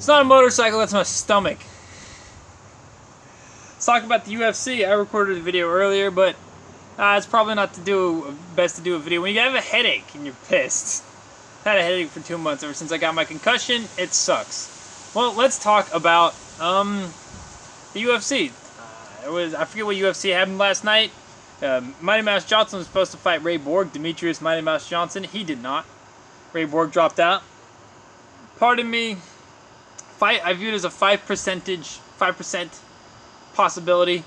It's not a motorcycle, that's my stomach. Let's talk about the UFC. I recorded a video earlier, but it's probably not best to do a video when you have a headache and you're pissed. I had a headache for 2 months ever since I got my concussion. It sucks. Well, let's talk about the UFC. I forget what UFC happened last night. Mighty Mouse Johnson was supposed to fight Ray Borg, Demetrius Mighty Mouse Johnson. He did not. Ray Borg dropped out. Pardon me. I view it as a 5% possibility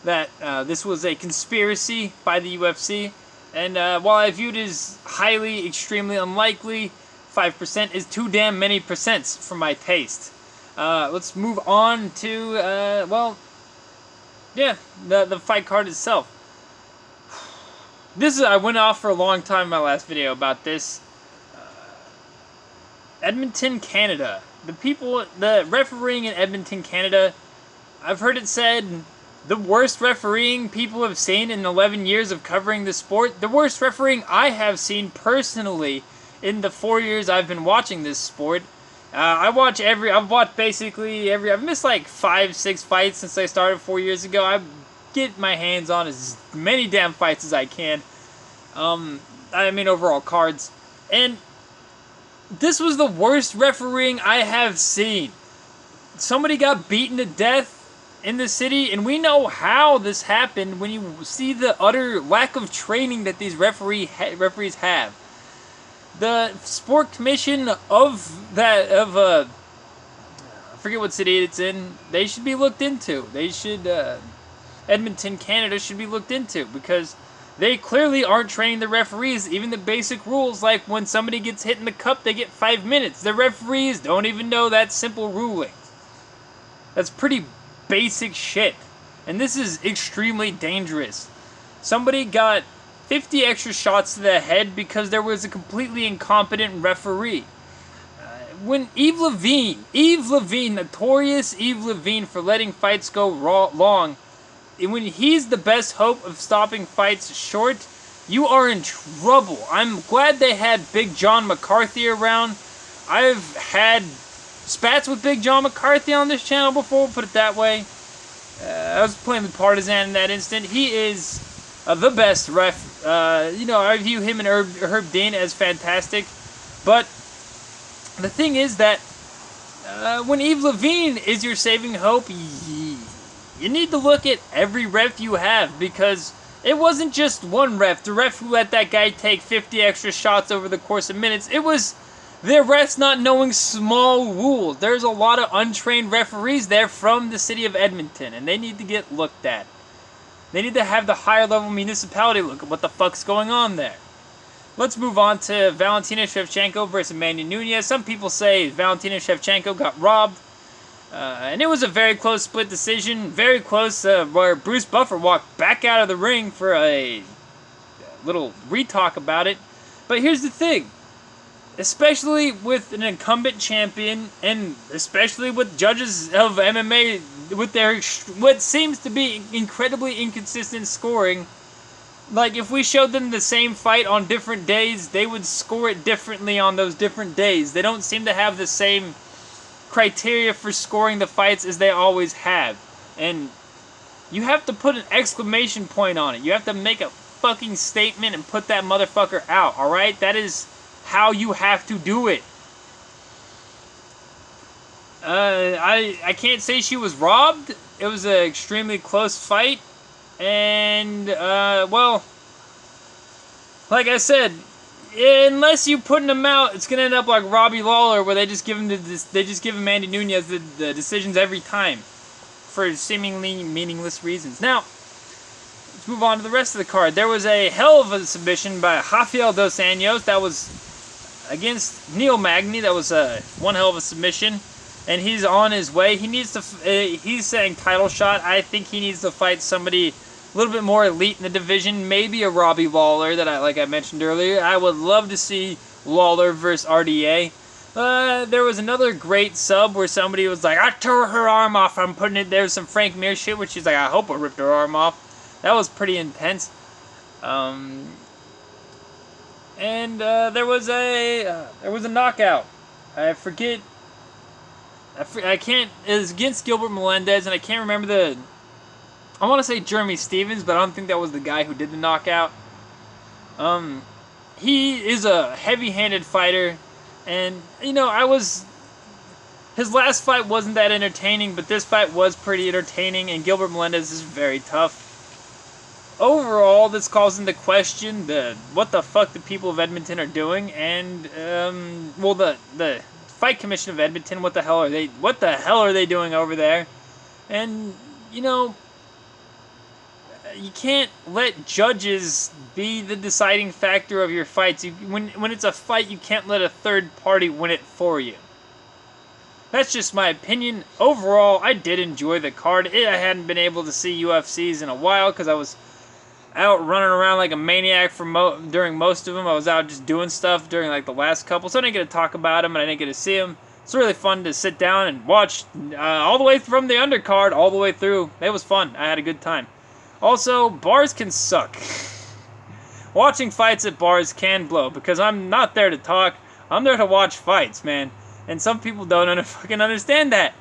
that this was a conspiracy by the UFC. And while I view it as highly, extremely unlikely, 5% is too damn many percents for my taste. Let's move on to, the fight card itself. I went off for a long time in my last video about this. Edmonton, Canada. The refereeing in Edmonton, Canada, I've heard it said the worst refereeing people have seen in 11 years of covering the sport. The worst refereeing I have seen personally in the 4 years I've been watching this sport. I've watched basically every, I've missed like 5-6 fights since I started 4 years ago. I get my hands on as many damn fights as I can. Overall cards. And this was the worst refereeing I have seen. Somebody got beaten to death in the city, and we know how this happened when you see the utter lack of training that these referees have. The sport commission I forget what city it's in, they should be looked into. Edmonton, Canada should be looked into, because they clearly aren't training the referees, even the basic rules, like when somebody gets hit in the cup, they get 5 minutes. The referees don't even know that simple ruling. That's pretty basic shit. And this is extremely dangerous. Somebody got 50 extra shots to the head because there was a completely incompetent referee. When Yves Levine, notorious Yves Levine for letting fights go long, when he's the best hope of stopping fights short, you are in trouble. I'm glad they had Big John McCarthy around. I've had spats with Big John McCarthy on this channel before, we'll put it that way. I was playing with Partisan in that instant. He is the best ref. I view him and Herb Dean as fantastic. But the thing is that when Yves Levine is your saving hope, you need to look at every ref you have, because it wasn't just one ref. The ref who let that guy take 50 extra shots over the course of minutes, it was the refs not knowing small rules. There's a lot of untrained referees there from the city of Edmonton, and they need to get looked at. They need to have the higher level municipality look at what the fuck's going on there. Let's move on to Valentina Shevchenko versus Manny Nunes. Some people say Valentina Shevchenko got robbed. And it was a very close split decision. Very close, where Bruce Buffer walked back out of the ring for a little re-talk about it. But here's the thing. Especially with an incumbent champion, and especially with judges of MMA with their what seems to be incredibly inconsistent scoring, like if we showed them the same fight on different days, they would score it differently on those different days. They don't seem to have the same criteria for scoring the fights as they always have. And you have to put an exclamation point on it. You have to make a fucking statement and put that motherfucker out, alright? That is how you have to do it. I can't say she was robbed. It was an extremely close fight. And, like I said, unless you putting them out, it's gonna end up like Robbie Lawler, where they just give him Manny Nunes the decisions every time for seemingly meaningless reasons. Now, let's move on to the rest of the card. There was a hell of a submission by Rafael dos Anjos. That was against Neil Magny. That was one hell of a submission, and he's on his way. He needs to. He's saying title shot. I think he needs to fight somebody a little bit more elite in the division, maybe a Robbie Lawler like I mentioned earlier. I would love to see Lawler versus RDA. There was another great sub where somebody was like, I tore her arm off. I'm putting it. There's some Frank Mir shit where she's like, I hope I ripped her arm off. That was pretty intense. There was a knockout. I forget I can't. It was against Gilbert Melendez, and I can't remember the. I want to say Jeremy Stevens, but I don't think that was the guy who did the knockout. He is a heavy-handed fighter, and you know his last fight wasn't that entertaining, but this fight was pretty entertaining, and Gilbert Melendez is very tough. Overall, this calls into question what the fuck the people of Edmonton are doing, and well, the Fight Commission of Edmonton, what the hell are they doing over there? And you know, you can't let judges be the deciding factor of your fights. When it's a fight, you can't let a third party win it for you. That's just my opinion. Overall, I did enjoy the card. I hadn't been able to see UFCs in a while because I was out running around like a maniac during most of them. I was out just doing stuff during like the last couple, so I didn't get to talk about them and I didn't get to see them. It's really fun to sit down and watch all the way from the undercard all the way through. It was fun. I had a good time. Also, bars can suck. Watching fights at bars can blow because I'm not there to talk. I'm there to watch fights, man. And some people don't fucking understand that.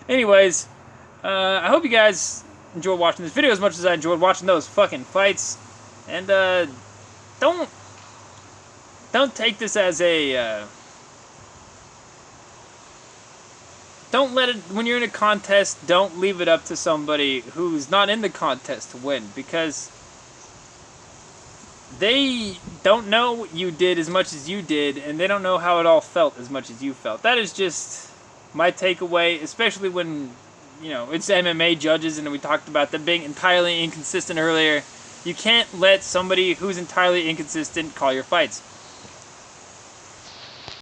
Anyways, I hope you guys enjoyed watching this video as much as I enjoyed watching those fucking fights. And don't take this as a don't let it, when you're in a contest, don't leave it up to somebody who's not in the contest to win, because they don't know what you did as much as you did, and they don't know how it all felt as much as you felt. That is just my takeaway, especially when, you know, it's MMA judges, and we talked about them being entirely inconsistent earlier. You can't let somebody who's entirely inconsistent call your fights.